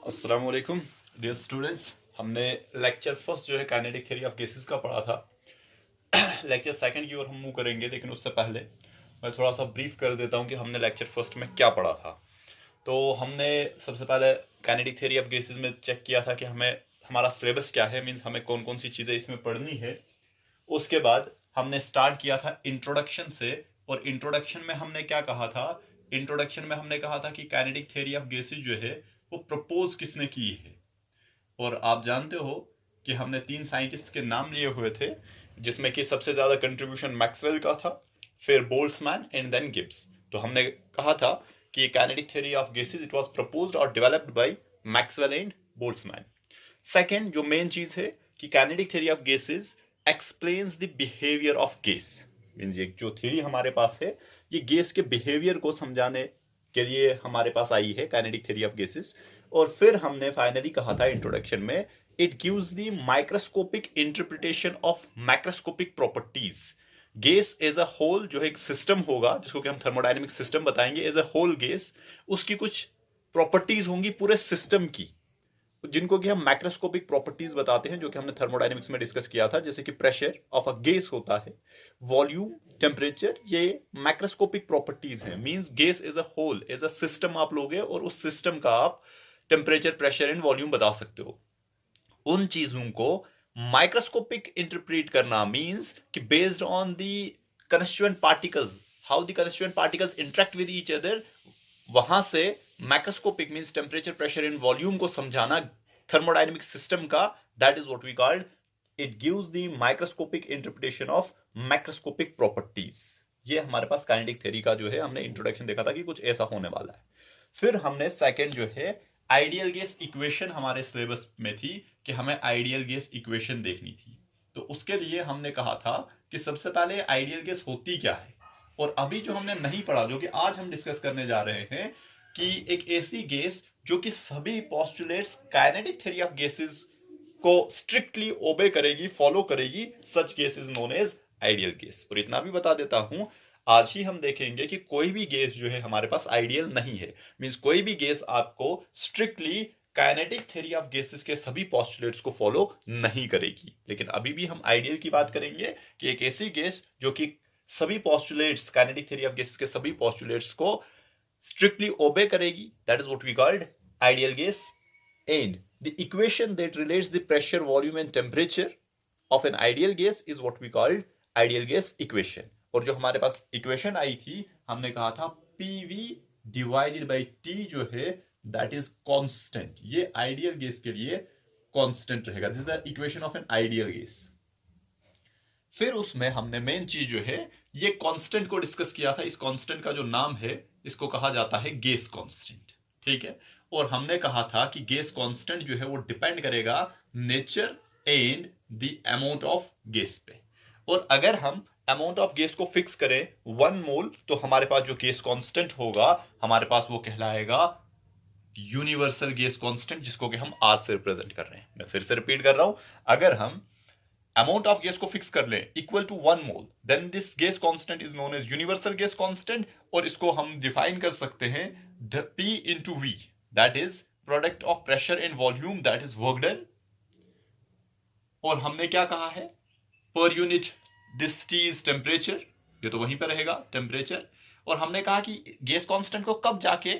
अस्सलाम वालेकुम dear students. हमने लेक्चर फर्स्ट जो है काइनेटिक थ्योरी ऑफ गैसेस का पढ़ा था। लेक्चर सेकंड की ओर हम मूव करेंगे, लेकिन उससे पहले मैं थोड़ा सा ब्रीफ कर देता हूँ कि हमने लेक्चर फर्स्ट में क्या पढ़ा था। तो हमने सबसे पहले काइनेटिक थ्योरी ऑफ गैसेस में चेक किया था कि हमें हमारा सिलेबस क्या है, मीन्स हमें कौन कौन सी चीज़ें इसमें पढ़नी है। उसके बाद हमने स्टार्ट किया था इंट्रोडक्शन से, और इंट्रोडक्शन में हमने क्या कहा था। इंट्रोडक्शन में हमने कहा था कि काइनेटिक थ्योरी ऑफ गैसेस जो है वो प्रपोज किसने की है। और आप जानते हो कि हमने 3 साइंटिस्ट के नाम लिए हुए थे, जिसमें कि सबसे ज्यादा कंट्रीब्यूशन मैक्सवेल का था, फिर बोल्ट्जमैन एंड देन गिब्स। तो हमने कहा था कि kinetic theory of gases it was proposed और developed by Maxwell and Boltzmann. Second जो मेन चीज है कि kinetic theory of gases explains the behaviour of gas. Means ये जो थ्योरी हमारे पास है, ये गैस के बिहेवियर को समझाने के लिए हमारे पास आई है, काइनेटिक थ्योरी ऑफ गैसेस। और फिर हमने फाइनली कहा था इंट्रोडक्शन में, it gives the microscopic interpretation of macroscopic properties. Gas as a whole जो एक सिस्टम होगा, जिसको कि हम थर्मोडायनेमिक सिस्टम बताएंगे, एज अ होल गैस उसकी कुछ प्रॉपर्टीज होंगी पूरे सिस्टम की, जिनको कि हम मैक्रोस्कोपिक प्रॉपर्टीज बताते हैं, जो कि हमने थर्मोडायनेमिक्स में डिस्कस किया था। जैसे कि प्रेशर ऑफ अ गैस होता है, वॉल्यूम, टेम्परेचर, ये मैक्रोस्कोपिक प्रॉपर्टीज हैं। Means gas as a whole, as a system आप लोगे और उस सिस्टम का आप टेम्परेचर, प्रेशर एंड वॉल्यूम बता सकते हो। उन चीजों को माइक्रोस्कोपिक इंटरप्रेट करना मींस कि based on the constituent particles, how the constituent particles interact with each other, वहां से macroscopic means temperature, pressure and volume को समझाना थर्मोडायनेमिक सिस्टम का। That is what we called, it gives the microscopic interpretation of macroscopic properties. ये हमारे पास kinetic theory का जो है, हमने इंट्रोडक्शन देखा था कि कुछ ऐसा होने वाला है। फिर हमने सेकंड जो है आइडियल गैस इक्वेशन हमारे सिलेबस में थी, कि हमें आइडियल गैस इक्वेशन देखनी थी। तो उसके लिए हमने कहा था कि सबसे पहले आइडियल गैस होती क्या है। और अभी जो हमने नहीं पढ़ा, जो कि आज हम डिस्कस करने जा रहे हैं, कि एक ऐसी गैस जो कि सभी postulates kinetic theory of gases को स्ट्रिक्टली ओबे करेगी, फॉलो करेगी, such gas is known as ideal gas. और इतना भी बता देता हूं, आज ही हम देखेंगे कि कोई भी गैस जो है हमारे पास आइडियल नहीं है। मींस कोई भी गैस आपको strictly kinetic theory of gases के सभी पोस्टुलेट्स को फॉलो नहीं करेगी। लेकिन अभी भी हम आइडियल की बात करेंगे, कि एक ऐसी गैस जो कि सभी postulates, kinetic theory of gases के सभी पोस्टुलेट्स को strictly obey करेगी, that is what we called ideal gas. And the equation that relates the pressure, volume and temperature of an ideal gas is what we called ideal gas equation. और जो हमारे पास equation आई थी, हमने कहा था PV divided by T जो है that is constant. ये आइडियल गैस के लिए कांस्टेंट रहेगा। This is the equation of an ideal gas. फिर उसमें हमने मेन चीज जो है ये कांस्टेंट को डिस्कस किया था। इस कांस्टेंट का जो नाम है, इसको कहा जाता है गैस कांस्टेंट। ठीक है। और हमने कहा था कि गैस कांस्टेंट जो है वो डिपेंड करेगा nature and the amount of gas पे। और अगर हम अमाउंट ऑफ गैस को फिक्स करें 1 मोल, तो हमारे पास जो गैस कांस्टेंट होगा हमारे पास वो कहलाएगा यूनिवर्सल गैस कांस्टेंट, जिसको कि हम आर से रिप्रेजेंट कर रहे हैं। मैं फिर से रिपीट कर रहा हूं, अगर हम अमाउंट ऑफ गैस को फिक्स कर लें equal to 1 mole, then this gas constant is known as universal gas constant. और इसको हम डिफाइन कर सकते हैं P into V, that is product of pressure and volume, that is work done. और हमने क्या कहा है, per unit this T is temperature, ये तो वहीं पर रहेगा टेम्परेचर। और हमने कहा कि गैस कांस्टेंट को कब जाके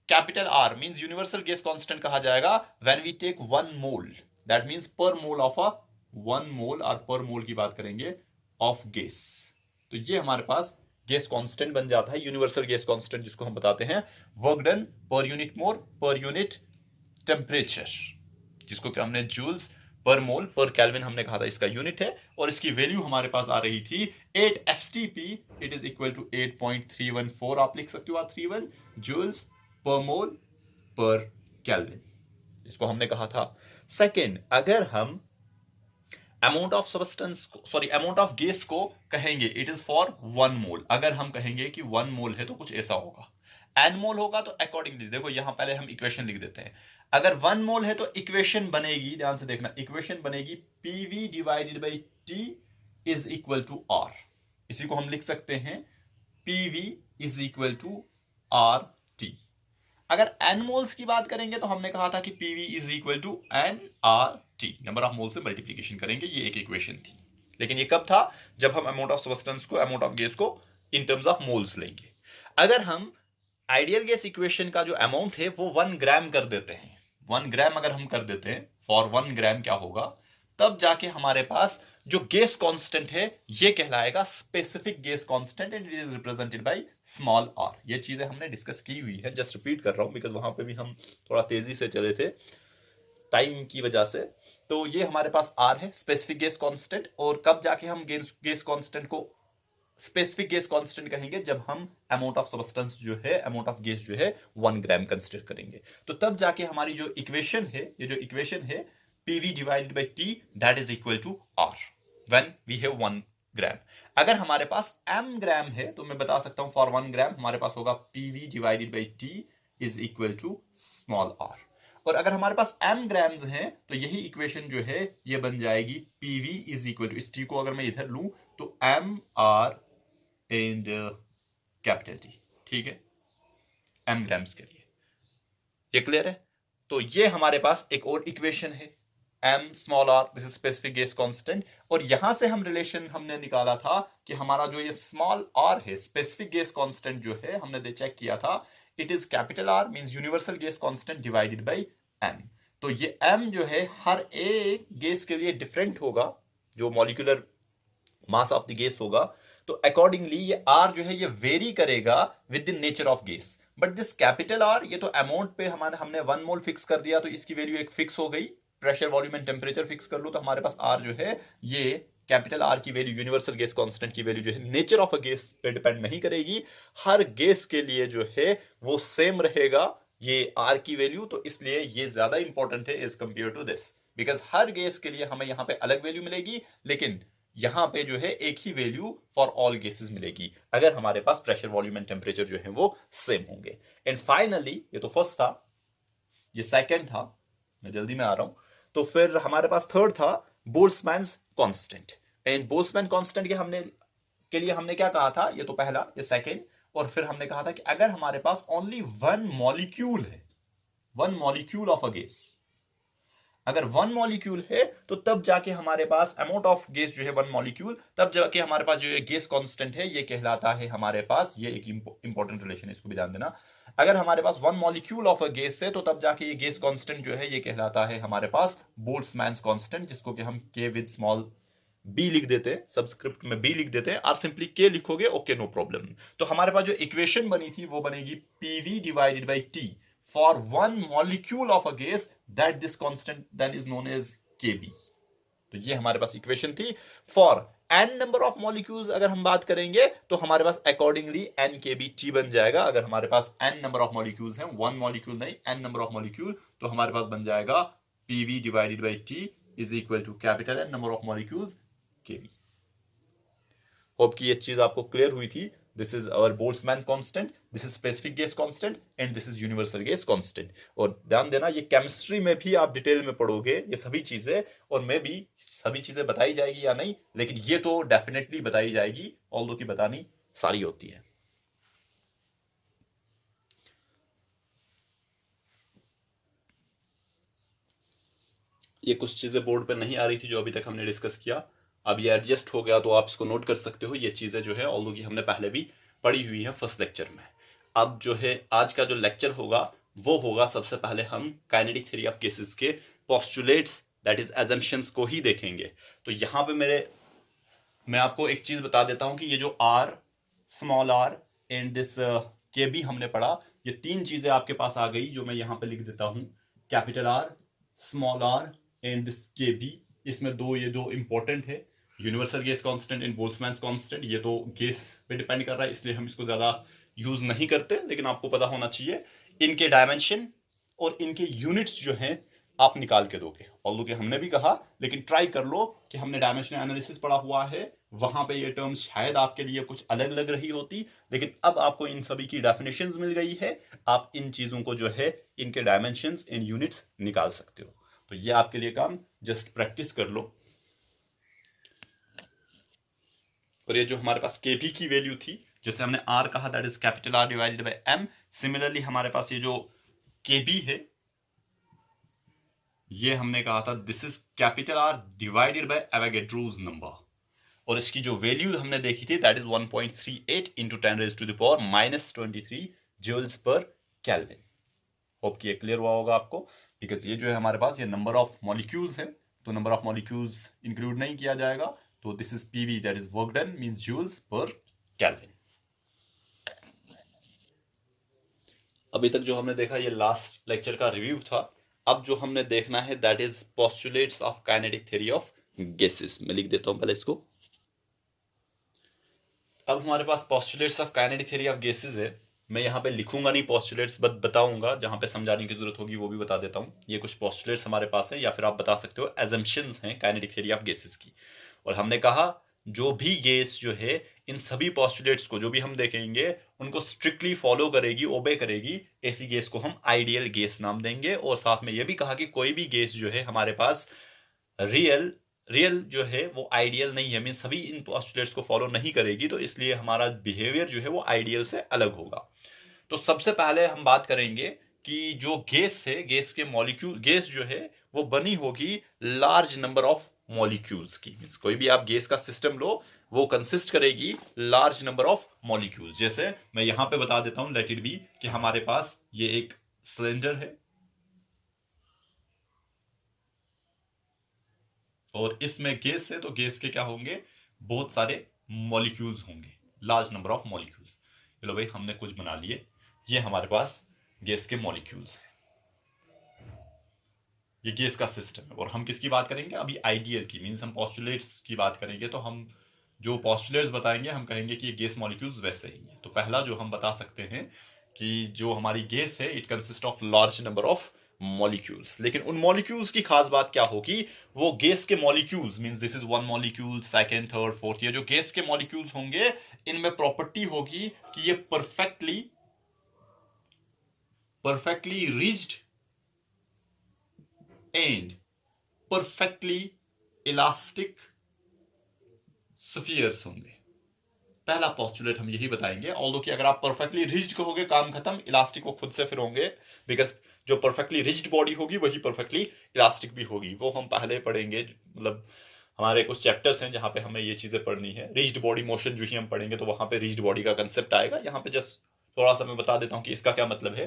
capital R means universal gas constant कहा जाएगा, when we take 1 mole, that means per mole of a 1 मोल, और पर मोल की बात करेंगे ऑफ गैस। तो ये हमारे पास गैस कांस्टेंट बन जाता है, यूनिवर्सल गैस कांस्टेंट, जिसको हम बताते हैं work done per unit mole per unit temperature, जिसको कि हमने जूल्स पर मोल पर केल्विन हमने कहा था इसका यूनिट है। और इसकी वैल्यू हमारे पास आ रही थी 8 STP, it is equal to 8.314, आप लिख सकते हो 31 जूल्स पर मोल पर केल्विन, इसको हमने कहा था। सेकेंड, अगर हम amount of substance, sorry amount of gas को कहेंगे इट इज फॉर 1 मोल, अगर हम कहेंगे कि 1 मोल है तो कुछ ऐसा होगा। एन मोल होगा तो अकॉर्डिंगली, देखो यहां पहले हम इक्वेशन लिख देते हैं। अगर 1 मोल है तो इक्वेशन बनेगी, ध्यान से देखना, इक्वेशन बनेगी PV divided by T is equal to R। इसी को हम लिख सकते हैं PV is equal to RT। अगर n मोल्स की बात करेंगे तो हमने कहा था कि PV is equal to nRT, number of mole से मल्टीप्लीकेशन करेंगे, ये एक इक्वेशन थी। लेकिन ये कब था? जब हम अमाउंट ऑफ सब्सटेंस को, अमाउंट ऑफ गैस को इन टर्म्स ऑफ मोल्स लेंगे। अगर हम आइडियल गैस इक्वेशन का जो अमाउंट है वो 1 ग्राम कर देते हैं, 1 ग्राम अगर हम कर देते हैं, फॉर 1 ग्राम क्या होगा, तब जाके हमारे पास जो गैस कांस्टेंट है ये कहलाएगा specific gas constant and it is represented by small r. ये चीजें हमने डिस्कस की हुई है, जस्ट रिपीट कर रहा हूं बिकॉज वहां पे भी हम थोड़ा तेजी से चले थे टाइम की वजह से। तो ये हमारे पास आर है, स्पेसिफिक गैस कांस्टेंट, और कब जाके हम गैस कांस्टेंट को स्पेसिफिक गैस कांस्टेंट कहेंगे, जब हम अमाउंट ऑफ सब्सटेंस जो है, अमाउंट ऑफ गैस जो है 1 ग्राम कंसिडर करेंगे। तो तब जाके हमारी जो इक्वेशन है, ये जो इक्वेशन है PV divided by T that is equal to R when we have 1 gram. अगर हमारे पास m ग्राम है तो मैं बता सकता हूं फॉर 1 ग्राम हमारे पास होगा PV divided by T is equal to small r। और अगर हमारे पास m ग्राम्स हैं तो यही इक्वेशन जो है ये बन जाएगी PV इज इक्वल टू, इस T को अगर मैं इधर लूं तो mR एंड कैपिटल T, ठीक है, m ग्राम्स के लिए। ये क्लियर है? तो ये हमारे पास एक और इक्वेशन है m small r, this is specific gas constant, और यहां से हम रिलेशन हमने निकाला था कि हमारा जो ये स्मॉल r है, स्पेसिफिक गैस कांस्टेंट जो है, हमने चेक किया था, it is capital R means universal gas constant divided by m। तो ये m जो है हर एक गैस के लिए डिफरेंट होगा, जो molecular mass of the gas होगा, तो अकॉर्डिंगली ये R जो है ये वेरी करेगा with the nature of gas. But this capital R, ये तो अमाउंट पे हमने 1 मोल फिक्स कर दिया, तो इसकी वैल्यू एक फिक्स हो गई। Pressure, volume and temperature fix कर लो तो हमारे पास R जो है ये कैपिटल R की वैल्यू, यूनिवर्सल गैस कांस्टेंट की वैल्यू जो है नेचर ऑफ अ गैस पे डिपेंड नहीं करेगी, हर गैस के लिए जो है वो सेम रहेगा ये R की वैल्यू। तो इसलिए ये ज्यादा इंपॉर्टेंट है as compare to this, because हर गैस के लिए हमें यहाँ पे अलग वैल्यू मिलेगी, लेकिन यहां पे जो है एक ही वैल्यू फॉर ऑल गैसेस मिलेगी अगर हमारे पास प्रेशर, वॉल्यूम एंड टेम्परेचर जो है वो सेम होंगे। एंड फाइनली, ये तो फर्स्ट था, ये सेकंड था, मैं जल्दी में आ रहा हूं। तो फिर हमारे पास थर्ड था Boltzmann constant. And Boltzmann constant के लिए हमने क्या कहा था, ये तो पहला, ये सेकंड, और फिर हमने कहा था कि अगर हमारे पास ओनली 1 मॉलिक्यूल है, 1 मॉलिक्यूल ऑफ अ गैस, अगर 1 मॉलिक्यूल है तो तब जाके हमारे पास अमाउंट ऑफ गैस जो है 1 मॉलिक्यूल, तब जाके हमारे पास जो ये गैस कांस्टेंट है ये कहलाता है हमारे पास, ये एक इंपॉर्टेंट रिलेशन है, इसको भी ध्यान देना। अगर हमारे पास 1 मॉलिक्यूल ऑफ अ गैस है तो तब जाके ये गैस कांस्टेंट जो है ये कहलाता है हमारे पास बोल्ट्जमैन कांस्टेंट, जिसको कि हम K विद स्मॉल b लिख देते हैं, सबस्क्रिप्ट में b लिख देते हैं, और सिंपली K लिखोगे, ओके, नो प्रॉब्लम। तो हमारे पास जो इक्वेशन बनी थी वो बनेगी PV divided by T for 1 molecule of a gas, that this constant then is known as Kb। तो ये हमारे पास इक्वेशन थी। For n number of molecules अगर हम बात करेंगे तो हमारे पास अकॉर्डिंगली n Kb T बन जाएगा। अगर हमारे पास n नंबर ऑफ मॉलिक्यूल्स हैं, 1 मॉलिक्यूल नहीं, n नंबर ऑफ मॉलिक्यूल, तो हमारे पास बन जाएगा PV divided by T is equal to capital N number of molecules Kb। Hope कि ये चीज आपको क्लियर हुई थी। This is our Boltzmann constant, this is specific gas constant and this is universal gas constant. और ध्यान देना, ये केमिस्ट्री में भी आप डिटेल में पढ़ोगे ये सभी चीजें, और मैं भी सभी चीजें बताई जाएगी या नहीं, लेकिन ये तो डेफिनेटली बताई जाएगी, ऑल्दो की बतानी सारी होती है। ये कुछ चीजें बोर्ड पर नहीं आ रही थी जो अभी तक हमने डिस्कस किया, अब ये एडजस्ट हो गया तो आप इसको नोट कर सकते हो। ये चीजें जो है ऑल्दो की हमने पहले भी पढ़ी हुई है फर्स्ट लेक्चर में। अब जो है आज का जो लेक्चर होगा वो होगा, सबसे पहले हम काइनेटिक थ्योरी ऑफ गैसेस के पोस्टुलेट्स दैट इज अजम्पशंस को ही देखेंगे। तो यहां पे मैं आपको एक चीज बता देता हूं कि ये जो R, small r and this Kb हमने पढ़ा, ये 3 चीजें आपके पास आ गई जो मैं यहां पे लिख देता हूं, capital R, small r and this Kb। इसमें ये दो इंपॉर्टेंट है, universal gas constant and Boltzmann constant. ये तो गैस पे डिपेंड कर रहा है इसलिए हम इसको ज्यादा यूज नहीं करते, लेकिन आपको पता होना चाहिए इनके डायमेंशन और इनके यूनिट्स जो हैं आप निकाल के दोगे। ऑल्दो कि हमने भी कहा, लेकिन ट्राई कर लो कि हमने डायमेंशन एनालिसिस पढ़ा हुआ है, वहां पे ये टर्म्स शायद आपके लिए कुछ अलग लग रही होती, लेकिन अब आपको इन सभी की डेफिनेशंस मिल गई है, आप इन चीजों को जो है इनके डायमेंशंस इन यूनिट्स निकाल सकते हो। तो ये आपके लिए काम, जस्ट प्रैक्टिस कर लो। और ये जो हमारे पास Kb की वैल्यू थी, जैसे हमने R कहा that is capital R divided by M, similarly हमारे पास ये जो केबी है, ये हमने कहा था this is capital R divided by Avogadro's number, और इसकी जो वैल्यू हमने देखी थी that is 1.38 into 10⁻⁻23 joules per kelvin. Hope कि ये क्लियर हुआ होगा आपको, बिकॉज ये जो है हमारे पास ये नंबर ऑफ मॉलिक्यूल्स है, तो नंबर ऑफ मॉलिक्यूल्स इंक्लूड नहीं किया जाएगा, तो this is PV that is work done means joules per kelvin. अभी तक जो हमने देखा ये लास्ट लेक्चर का रिव्यू था। अब जो हमने देखना है that is postulates of kinetic theory of gases. मैं लिख देता हूं पहले इसको। अब हमारे पास postulates of kinetic theory of gases है। मैं यहाँ पे लिखूंगा नहीं पोस्टुलेट्स, बट बताऊंगा, जहां पे समझाने की जरूरत होगी वो भी बता देता हूँ। ये कुछ पोस्टुलेट्स हमारे पास हैं, या फिर आप बता सकते हो एजम्पशंस हैं काइनेटिक थ्योरी ऑफ गैसेस की। और हमने कहा जो भी गैस जो है इन सभी पोस्टुलेट्स को जो भी हम देखेंगे उनको स्ट्रिक्टली फॉलो करेगी, ओबे करेगी, ऐसी गैस को हम आइडियल गैस नाम देंगे। और साथ में यह भी कहा कि कोई भी गैस जो है हमारे पास रियल जो है वो आइडियल नहीं है, मीन सभी इन पोस्टुलेट्स को फॉलो नहीं करेगी, तो इसलिए हमारा बिहेवियर जो है वो आइडियल से अलग होगा। तो सबसे पहले हम बात करेंगे कि जो गैस है, गैस के मॉलिक्यूल, गैस जो है वो बनी होगी लार्ज नंबर ऑफ मॉलिक्यूल्स की। मींस कोई भी आप गैस का सिस्टम लो वो कंसिस्ट करेगी लार्ज नंबर ऑफ मॉलिक्यूल्स। जैसे मैं यहां पे बता देता हूं, लेट इट बी कि हमारे पास ये एक सिलेंडर है और इसमें गैस है, तो गैस के क्या होंगे, बहुत सारे मॉलिक्यूल्स होंगे, लार्ज नंबर ऑफ मॉलिक्यूल्स। चलो भाई हमने कुछ बना लिए, ये हमारे पास गैस के मॉलिक्यूल्स हैं, ये गैस का सिस्टम है। और हम किसकी बात करेंगे अभी, आइडियल की, मींस हम पोस्टुलेट्स की बात करेंगे। तो हम जो पोस्टुलेट्स बताएंगे हम कहेंगे कि ये गैस मॉलिक्यूल्स वैसे ही हैं। तो पहला जो हम बता सकते हैं कि जो हमारी गैस है it consist of large number of molecules. लेकिन उन मॉलिक्यूल्स की खास बात क्या होगी, वो गैस के molecules means this is one molecule, second, third, fourth, ये जो गैस के मॉलिक्यूल्स होंगे इनमें प्रॉपर्टी होगी कि ये perfectly rigid and perfectly elastic spheres होंगे। पहला पोस्टुलेट हम यही बताएंगे। ऑल्दो कि अगर आप परफेक्टली रिज्ड कहोगे काम खत्म, इलास्टिक वो खुद से फिर होंगे, बिकॉज जो परफेक्टली रिज्ड बॉडी होगी वही परफेक्टली इलास्टिक भी होगी। वो हम पहले पढ़ेंगे, मतलब हमारे कुछ चैप्टर्स हैं जहां पे हमें ये चीजें पढ़नी है। रिज्ड बॉडी मोशन जो ही हम पढ़ेंगे तो वहां पे रिज्ड बॉडी का कंसेप्ट आएगा। यहाँ पे जस्ट थोड़ा सा मैं बता देता हूँ कि इसका क्या मतलब है।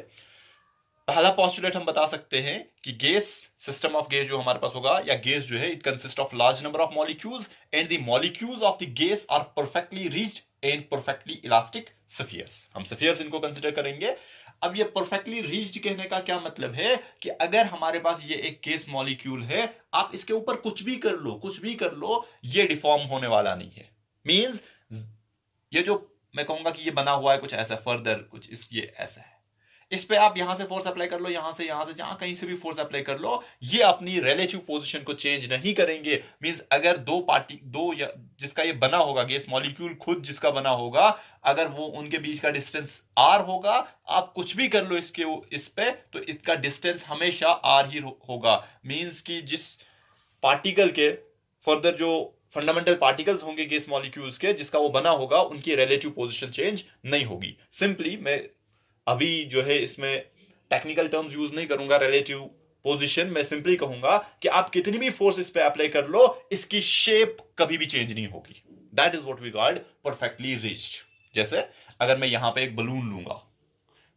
पहला पोस्टुलेट हम बता सकते हैं कि गैस, सिस्टम ऑफ गैस जो हमारे पास होगा, या गैस जो है it consist of large number of molecules and the molecules of the gas are perfectly rigid and perfectly elastic spheres. हम स्फीयर्स इनको कंसीडर करेंगे। अब ये परफेक्टली रिज्ड कहने का क्या मतलब है कि अगर हमारे पास ये एक गैस मॉलिक्यूल है, आप इसके ऊपर कुछ भी कर लो, ये डिफॉर्म होने वाला नहीं है। मींस ये जो मैं कहूंगा कि ये बना हुआ है कुछ ऐसा, फर्दर कुछ ये ऐसा है, इस पे आप यहां से फोर्स अप्लाई कर लो, यहां से जहां कहीं से भी फोर्स अप्लाई कर लो, ये अपनी रिलेटिव पोजीशन को चेंज नहीं करेंगे। मींस अगर दो या जिसका ये बना होगा गैस मॉलिक्यूल खुद जिसका बना होगा, अगर वो उनके बीच का डिस्टेंस r होगा, आप कुछ भी कर लो इस पे, तो इसका डिस्टेंस हमेशा r ही होगा। मींस कि जिस पार्टिकल के फर्दर जो फंडामेंटल पार्टिकल्स होंगे गैस मॉलिक्यूल्स के, जिसका वो बना होगा, उनकी रिलेटिव पोजीशन चेंज नहीं होगी। सिंपली मैं अभी जो है इसमें टेक्निकल टर्म्स यूज नहीं करूंगा, रिलेटिव पोजीशन, मैं सिंपली कहूंगा कि आप कितनी भी फोर्स इस पे अप्लाई कर लो, इसकी शेप कभी भी चेंज नहीं होगी। That is what we called perfectly rigid. जैसे अगर मैं यहां पे एक बलून लूंगा,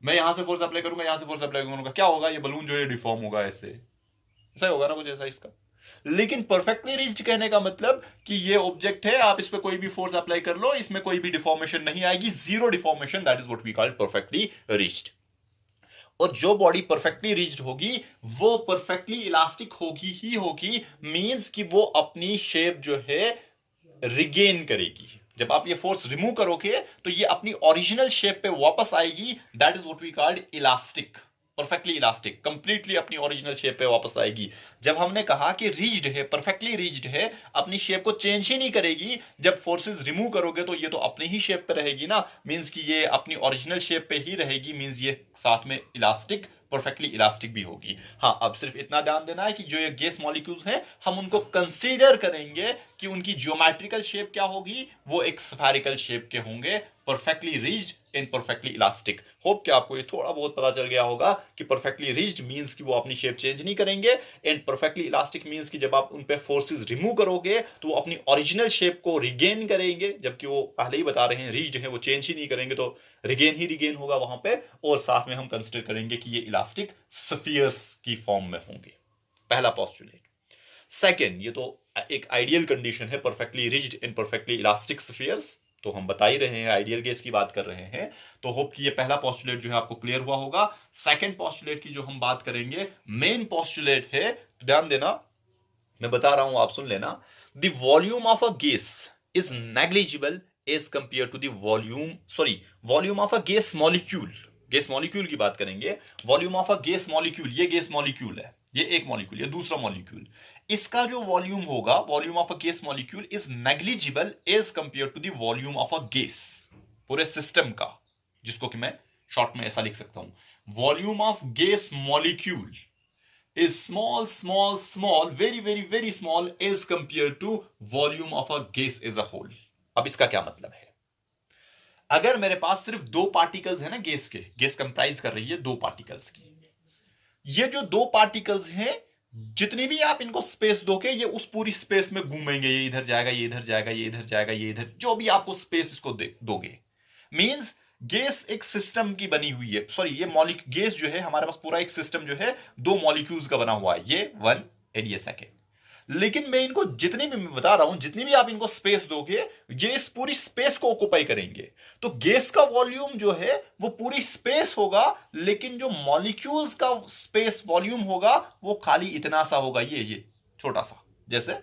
मैं यहां से फोर्स अप्लाई करूंगा, यहां से फोर्स अप्लाई करूंगा, क्या होगा, ये बलून जो है डिफॉर्म होगा, ऐसा होगा ना, कुछ ऐसा इसका। लेकिन परफेक्टली रिज्ड कहने का मतलब कि ये ऑब्जेक्ट है, आप इस पे कोई भी फोर्स अप्लाई कर लो, इसमें कोई भी डिफॉर्मेशन नहीं आएगी, zero deformation. That is what we call perfectly rigid. और जो बॉडी परफेक्टली रिज्ड होगी वो परफेक्टली इलास्टिक होगी। मींस कि वो अपनी शेप जो है रिगेन करेगी। जब आप ये फोर्स रिमूव करोगे तो ये अपनी ओरिजिनल शेप पे वापस आएगी। That is what we called elastic, perfectly elastic, completely अपनी ओरिजिनल शेप पे वापस आएगी। जब हमने कहा कि रिज्ड है, परफेक्टली रिज्ड है, अपनी शेप को चेंज ही नहीं करेगी, जब फोर्सेस रिमूव करोगे तो ये तो अपनी ही शेप पे रहेगी ना, मींस कि ये अपनी ओरिजिनल शेप पे ही रहेगी, मींस ये साथ में इलास्टिक, परफेक्टली इलास्टिक भी होगी। हाँ, अब सिर्फ इतना ध्यान देना है कि जो ये गैस मॉलिक्यूल्स हैं हम उनको कंसीडर करेंगे कि उनकी ज्योमेट्रिकल शेप क्या होगी, वो एक स्फेरिकल शेप के होंगे, perfectly rigid and perfectly elastic. Hope कि आपको ये थोड़ा बहुत पता चल गया होगा कि परफेक्टली रिज्ड मींस कि वो अपनी शेप चेंज नहीं करेंगे, एंड परफेक्टली इलास्टिक मींस कि जब आप उन पे फोर्सेस रिमूव करोगे तो वो अपनी ओरिजिनल शेप को रिगेन करेंगे, जबकि वो पहले ही बता रहे हैं रिज्ड है, वो चेंज ही नहीं करेंगे, तो रिगेन ही रिगेन होगा वहां पे। और साथ में हम कंसिडर करेंगे कि ये इलास्टिक स्फीयर्स की फॉर्म में होंगे। पहला पोस्टुलेट। सेकेंड, ये तो एक आइडियल कंडीशन है, perfectly rigid and perfectly elastic spheres, तो हम बता ही रहे हैं, आइडियल केस की बात कर रहे हैं। तो होप कि ये पहला पोस्टुलेट जो है आपको क्लियर हुआ होगा। सेकंड पोस्टुलेट की जो हम बात करेंगे, मेन पोस्टुलेट है, तो ध्यान देना, मैं बता रहा हूं, आप सुन लेना। The volume of a gas is negligible as compare to the volume of a gas molecule. Gas molecule की बात करेंगे, volume of a gas molecule, ये गैस मॉलिक्यूल है, ये एक मॉलिक्यूल, ये दूसरा मॉलिक्यूल, इसका जो वॉल्यूम होगा, volume of a gas molecule is negligible as compare to the volume of a gas, पूरे सिस्टम का, जिसको कि मैं शॉर्ट में ऐसा लिख सकता हूं, volume of gas molecule is small, very small as compare to volume of a gas as a whole. अब इसका क्या मतलब है? अगर मेरे पास सिर्फ दो पार्टिकल्स है ना गैस के, गैस कंप्राइज कर रही है दो पार्टिकल्स की, ये जो दो पार्टिकल्स हैं, जितनी भी आप इनको स्पेस दोगे, ये उस पूरी स्पेस में घूमेंगे, ये इधर जाएगा, ये इधर जाएगा, ये इधर जाएगा, ये इधर, जो भी आपको स्पेस इसको दोगे। मींस गैस एक सिस्टम की बनी हुई है, सॉरी, ये गैस जो है हमारे पास पूरा एक सिस्टम जो है दो मॉलिक्यूल्स का बना हुआ है, ये वन एंड ये सेकेंड। लेकिन मैं इनको जितनी भी मैं बता रहा हूं, जितनी भी आप इनको स्पेस दोगे, ये इस पूरी स्पेस को ऑक्युपाई करेंगे। तो गैस का वॉल्यूम जो है वो पूरी स्पेस होगा, लेकिन जो मॉलिक्यूल्स का स्पेस वॉल्यूम होगा वो खाली इतना सा होगा, ये छोटा सा, जैसे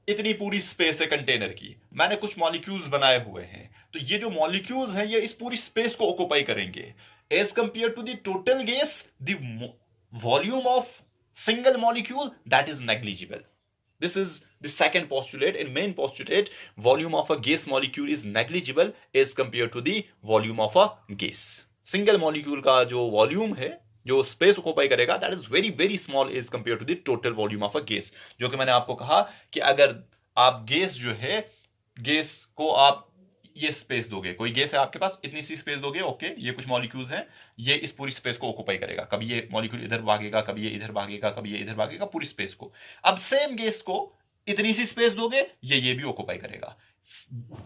इतनी पूरी स्पेस है कंटेनर की, मैंने कुछ मॉलिक्यूल्स बनाए हुए हैं, तो ये जो मॉलिक्यूल्स हैं ये इस पूरी स्पेस को ऑक्युपाई करेंगे। As compare to the total gas, the volume of single molecule that is negligible. This is the second postulate. In main postulate, volume of a gas molecule is negligible as compared to the volume of a gas. Single molecule का जो volume है, जो space occupy करेगा, that is very small as compared to the total volume of a gas. जो कि मैंने आपको कहा कि अगर आप गैस जो है, गैस को आप ये स्पेस दोगे, कोई गैस है आपके पास, इतनी सी स्पेस दोगे, ओके, ये कुछ मॉलिक्यूल्स हैं, ये इस पूरी स्पेस को ऑक्युपाई करेगा, कभी ये मॉलिक्यूल इधर भागेगा, कभी ये इधर भागेगा, कभी ये इधर भागेगा, पूरी स्पेस को। अब सेम गैस को इतनी सी स्पेस दोगे, ये भी ऑक्युपाई करेगा,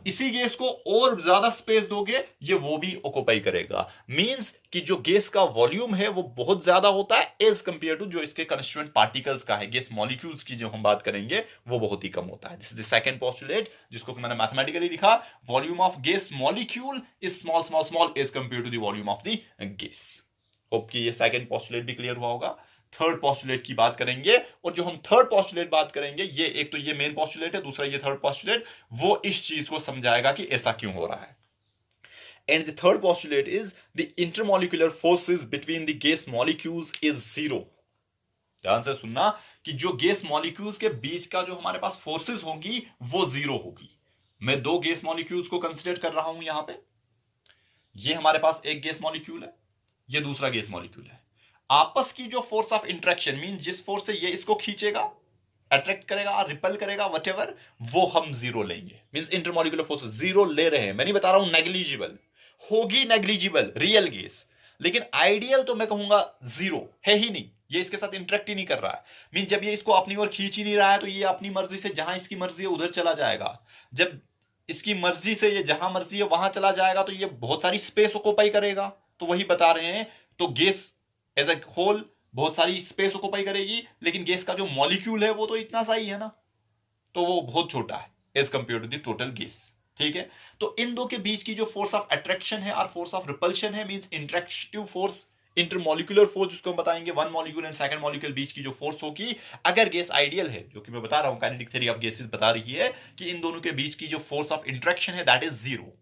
इसी गैस को और ज्यादा स्पेस दोगे, ये वो भी ऑक्युपाई करेगा। मींस कि जो गैस का वॉल्यूम है वो बहुत ज्यादा होता है एज कंपेयर टू जो इसके कंस्टिट्यूएंट पार्टिकल्स का है, गैस मॉलिक्यूल्स की जो हम बात करेंगे वो बहुत ही कम होता है। This is the second postulate, जिसको मैंने मैथमेटिकली लिखा, volume of gas molecule is small as compare to the volume of the gas. Hope कि ये सेकंड पोस्टुलेट भी क्लियर हुआ होगा। थर्ड पोस्टुलेट की बात करेंगे, और जो हम थर्ड पोस्टुलेट बात करेंगे, ये एक तो ये मेन पोस्टुलेट है, दूसरा ये थर्ड पोस्टुलेट, वो इस चीज को समझाएगा कि ऐसा क्यों हो रहा है। And the third postulate is the intermolecular forces between the gas molecules is zero. ध्यान से सुनना कि जो गैस मॉलिक्यूल्स के बीच का जो हमारे पास फोर्सेस होगी वो जीरो होगी। मैं दो गैस मॉलिक्यूल्स को कंसिडर कर रहा हूं यहां पे, ये हमारे पास एक गैस मॉलिक्यूल है, ये दूसरा गैस मॉलिक्यूल है। आपस की जो फोर्स ऑफ इंट्रैक्शन, मीन जिस फोर्स से ये इसको खींचेगा, अट्रैक्ट करेगा, रिपल करेगा, व्हाटएवर, वो हम जीरो लेंगे। मींस इंटरमॉलिक्यूलर फोर्स जीरो ले रहे हैं, मैं नहीं बता रहा हूं नेग्लिजिबल होगी, नेग्लिजिबल रियल गैस, लेकिन आइडियल तो मैं कहूंगा जीरो है ही नहीं, ये इसके साथ इंटरेक्ट ही नहीं कर रहा है। मीन जब ये इसको अपनी ओर खींच ही नहीं रहा है, तो ये अपनी मर्जी से जहां इसकी मर्जी है उधर चला जाएगा। जब इसकी मर्जी से ये जहां मर्जी है वहां चला जाएगा, तो ये बहुत सारी स्पेस ऑक्युपाई करेगा। तो वही बता रहे हैं, तो गैस एज अ होल बहुत सारी स्पेस ऑक्युपाई करेगी, लेकिन गैस का जो मॉलिक्यूल है वो तो इतना सा ही है ना, तो वो बहुत छोटा है as compare to the total gas. ठीक है, तो इन दो के बीच की जो फोर्स ऑफ अट्रैक्शन है और फोर्स ऑफ रिपल्शन है, means interactive force, intermolecular force जिसको हम बताएंगे, one molecule and second molecule बीच की जो फोर्स होगी, अगर गैस आइडियल है, जो कि मैं बता रहा हूं काइनेटिक थ्योरी ऑफ गैसेस बता रही है कि इन दोनों के बीच की जो फोर्स ऑफ इंटरेक्शन है दैट इज जीरो।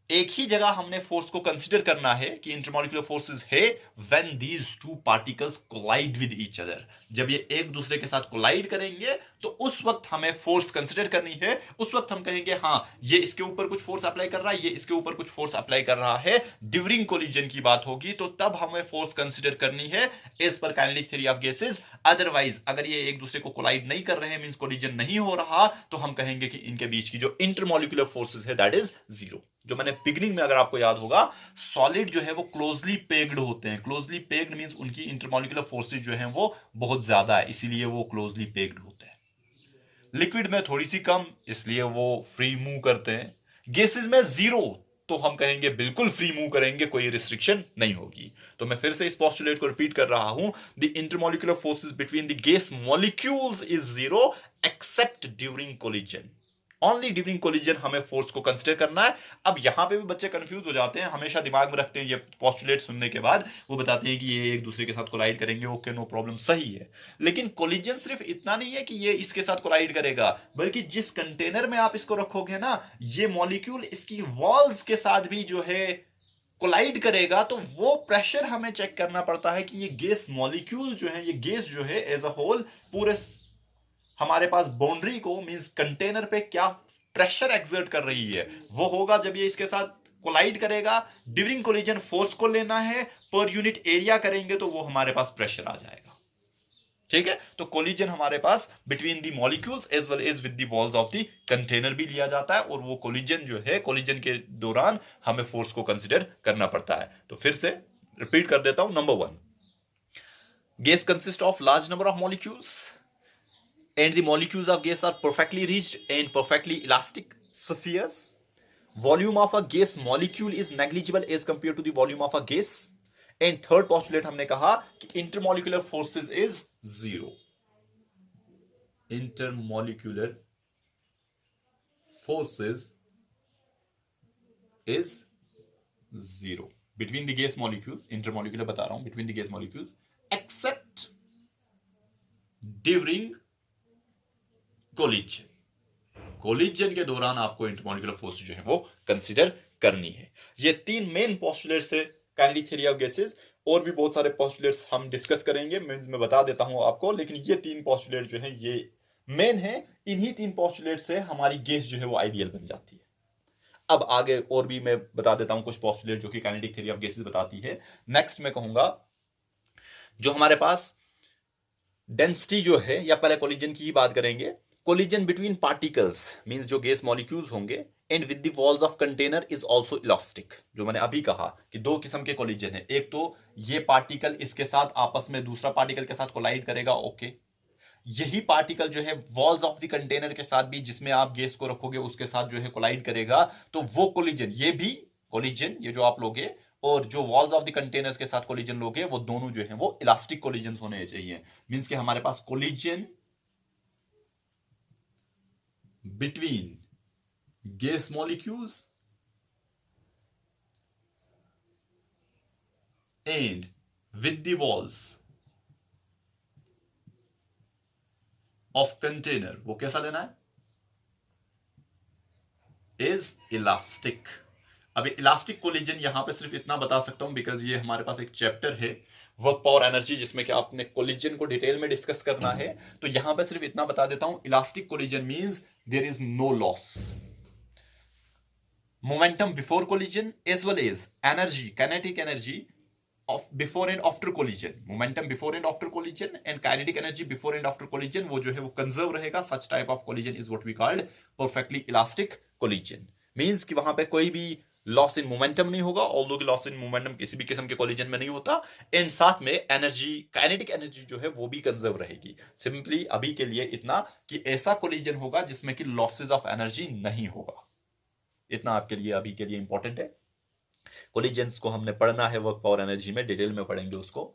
एक ही जगह हमने फोर्स को कंसीडर करना है कि इंटरमॉलिक्यूलर फोर्सेस है when these two particles collide with each other. जब ये एक दूसरे के साथ कोलाइड करेंगे तो उस वक्त हमें फोर्स कंसीडर करनी है। उस वक्त हम कहेंगे हाँ ये इसके ऊपर कुछ फोर्स अप्लाई कर रहा है, ये इसके ऊपर कुछ फोर्स अप्लाई कर रहा है। ड्यूरिंग कोलिजन की बात होगी तो तब हमें फोर्स कंसीडर करनी है as per kinetic theory of gases. Otherwise अगर ये एक दूसरे को कोलाइड नहीं कर रहे हैं, मींस कोलिजन नहीं हो रहा, तो हम कहेंगे कि इनके बीच की जो इंटरमॉलिक्यूलर फोर्सेस है दैट इज जीरो। जो मैंने बिगनिंग में, अगर आपको याद होगा, सॉलिड जो है वो क्लोजली पेग्ड होते हैं। क्लोजली पेग्ड मींस उनकी इंटरमॉलिक्यूलर फोर्सेज जो हैं वो बहुत ज्यादा है, इसीलिए वो क्लोजली पेग्ड होते हैं। लिक्विड में थोड़ी सी कम, इसलिए वो फ्री मूव करते हैं। गैसेस में जीरो, तो हम कहेंगे बिल्कुल फ्री मूव करेंगे, कोई रिस्ट्रिक्शन नहीं होगी। तो मैं फिर से इस पोस्टुलेट को रिपीट कर रहा हूं, the intermolecular forces between the gas molecules is zero accept during collision. Only during collision हमें फोर्स को कंसिडर करना है। अब यहां पे भी बच्चे कंफ्यूज हो जाते हैं, हमेशा दिमाग में रखते हैं ये पोस्टुलेट सुनने के बाद, वो बताते हैं कि ये एक दूसरे के साथ कोलाइड करेंगे, ओके नो प्रॉब्लम, सही है। लेकिन कोलिजन सिर्फ इतना नहीं है कि ये इसके साथ कोलाइड करेगा, बल्कि जिस कंटेनर में आप इसको रखोगे ना, ये मॉलिक्यूल इसकी वॉल्स के साथ भी जो है कोलाइड करेगा। तो वो प्रेशर हमें चेक करना पड़ता है कि ये गैस मॉलिक्यूल जो है, ये गैस जो है एज अ होल पूरे हमारे पास बाउंड्री को, मींस कंटेनर पे क्या प्रेशर एक्सर्ट कर रही है। वो होगा जब ये इसके साथ कोलाइड करेगा। ड्यूरिंग कोलिजन फोर्स को लेना है, पर यूनिट एरिया करेंगे तो वो हमारे पास प्रेशर आ जाएगा। ठीक है, तो कोलिजन हमारे पास between the molecules as well as with the walls of the container भी लिया जाता है, और वो कोलिजन जो है, कोलिजन के दौरान हमें फोर्स को कंसिडर करना पड़ता है। तो फिर से रिपीट कर देता हूं। Number 1, gas consist of large number of molecules and the molecules of gas are perfectly rigid and perfectly elastic spheres. Volume of a gas molecule is negligible as compared to the volume of a gas. And third postulate हमने कहा कि intermolecular forces is zero. Intermolecular forces is zero between the gas molecules. Intermolecular बता रहा हूं, between the gas molecules except during collision के दौरान आपको intermolecular force जो है वो कंसीडर करनी है। ये 3 मेन पोस्टुलेट्स है काइनेटिक थ्योरी ऑफ गैसेस। और भी बहुत सारे पोस्टुलेट्स हम डिस्कस करेंगे, मैं बता देता हूं आपको, लेकिन ये 3 पोस्टुलेट जो है ये मेन है। इन्हीं 3 पोस्टुलेट से हमारी गैस जो है वो आइडियल बन जाती है। अब आगे और भी मैं बता देता हूं कुछ पोस्टुलेट जो कि काइनेटिक थ्योरी ऑफ गैसेस बताती है। नेक्स्ट मैं कहूंगा जो हमारे पास डेंसिटी जो है, या पहले कोलिजन की ही बात करेंगे। कोलिजन बिटवीन पार्टिकल्स मींस जो गैस मॉलिक्यूल्स होंगे and with the walls of container is also elastic. जो मैंने अभी कहा कि 2 किस्म के कोलिजन है, एक तो ये पार्टिकल इसके साथ आपस में दूसरा पार्टिकल के साथ कोलाइड करेगा, ओके। यही पार्टिकल जो है वॉल्स ऑफ द कंटेनर के साथ भी, जिसमें आप गैस को रखोगे उसके साथ जो है कोलाइड करेगा, तो वो कोलिजन, ये भी कोलिजन, ये जो आप लोगे और जो वॉल्स ऑफ द कंटेनर्स के साथ कोलिजन लोगे, वो दोनों जो है वो इलास्टिक कोलिजन होने चाहिए। मींस कि हमारे पास collision between gas molecules and with the walls of container, वो कैसा लेना है, is elastic। अब इलास्टिक कोलिजन यहां पे सिर्फ इतना बता सकता हूं बिकॉज ये हमारे पास एक चैप्टर है वर्क पावर एनर्जी, जिसमें कि आपने कोलिजन को डिटेल में डिस्कस करना है। तो यहां पे सिर्फ इतना बता देता हूं, elastic collision means there is no loss, momentum before collision as well as energy, kinetic energy of before and after collision, momentum before and after collision and kinetic energy before and after collision, वो जो है वो conserve रहेगा। Such type of collision is what we called perfectly elastic collision. Means कि वहां पे कोई भी लॉस इन मोमेंटम नहीं होगा, ऑल्दो कि लॉस इन मोमेंटम किसी भी किस्म के कोलिजन में नहीं होता, एंड साथ में एनर्जी, काइनेटिक एनर्जी जो है वो भी कंजर्व रहेगी। सिंपली अभी के लिए इतना कि ऐसा कोलिजन होगा जिसमें कि लॉसेस ऑफ एनर्जी नहीं होगा, इतना आपके लिए अभी के लिए इंपॉर्टेंट है। कोलिजन्स को हमने पढ़ना है वर्क पावर एनर्जी में, डिटेल में पढ़ेंगे उसको।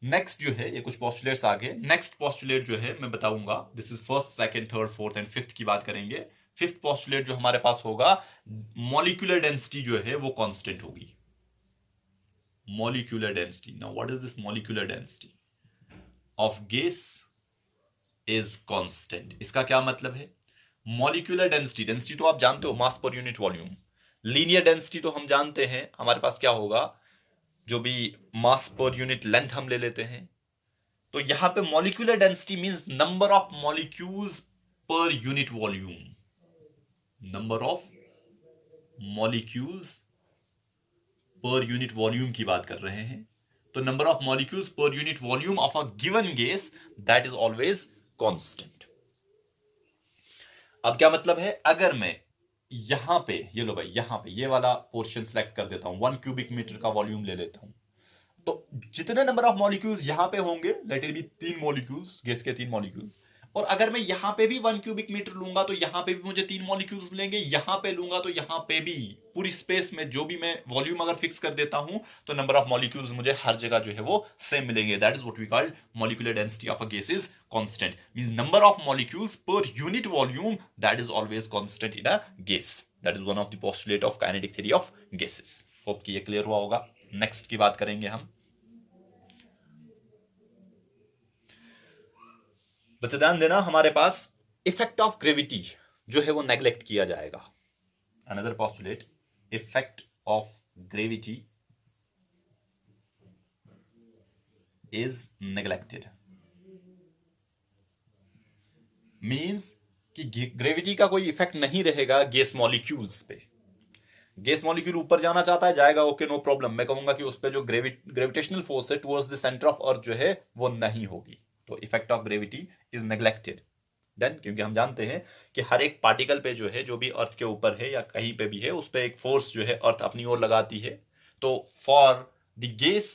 नेक्स्ट जो है ये कुछ पोस्टुलेट्स आगे, नेक्स्ट पोस्टुलेट जो है मैं बताऊंगा, this is first, second, third, fourth and fifth की बात करेंगे। फिफ्थ पोस्टुलेट जो हमारे पास होगा, मॉलिक्यूलर डेंसिटी जो है वो कांस्टेंट होगी। Molecular density, now what is this molecular density of gas is constant. इसका क्या मतलब है? मॉलिक्यूलर डेंसिटी, डेंसिटी तो आप जानते हो मास पर यूनिट वॉल्यूम। लीनियर डेंसिटी तो हम जानते हैं हमारे पास क्या होगा, जो भी मास पर यूनिट लेंथ हम ले लेते हैं। तो यहां पे molecular density means number of molecules per unit volume, number of molecules per unit volume की बात कर रहे हैं। तो number of molecules per unit volume of a given gas that is always constant. अब क्या मतलब है, अगर मैं यहां पे ये लो भाई, यहां पे ये वाला पोर्शन सेलेक्ट कर देता हूं, 1 क्यूबिक मीटर का वॉल्यूम ले लेता हूं। तो जितने नंबर ऑफ मॉलिक्यूल्स यहां पे होंगे, let it be 3 molecules, gas के 3 मॉलिक्यूल्स, और अगर मैं यहां पे भी 1 क्यूबिक मीटर लूंगा तो यहां पे भी मुझे 3 मॉलिक्यूल्स मिलेंगे, यहां पे लूंगा तो यहां पे भी, पूरी स्पेस में जो भी मैं वॉल्यूम अगर फिक्स कर देता हूं तो नंबर ऑफ मॉलिक्यूल्स मुझे हर जगह जो है वो सेम मिलेंगे। That is what we called molecular density of a gas is constant, means number of molecules per unit volume that is always constant in a gas. That is one of the postulate of kinetic theory of gases. Hope कि ये clear हुआ होगा। Next की बात करेंगे हम। बच्चे ध्यान देना, हमारे पास इफेक्ट ऑफ ग्रेविटी जो है वो नेग्लेक्ट किया जाएगा। Another postulate, effect of gravity is neglected, means कि ग्रेविटी का कोई इफेक्ट नहीं रहेगा गैस मॉलिक्यूल्स पे। गैस मॉलिक्यूल ऊपर जाना चाहता है, जाएगा, ओके नो प्रॉब्लम। मैं कहूंगा कि उस पे जो ग्रेविटेशनल फोर्स है towards the centre of earth जो है वो नहीं होगी। तो effect of gravity is neglected then, क्योंकि हम जानते हैं कि हर एक पार्टिकल पे जो है, जो भी अर्थ के ऊपर है या कहीं पे भी है, उस पे एक फोर्स जो है अर्थ अपनी ओर लगाती है। तो for the gas,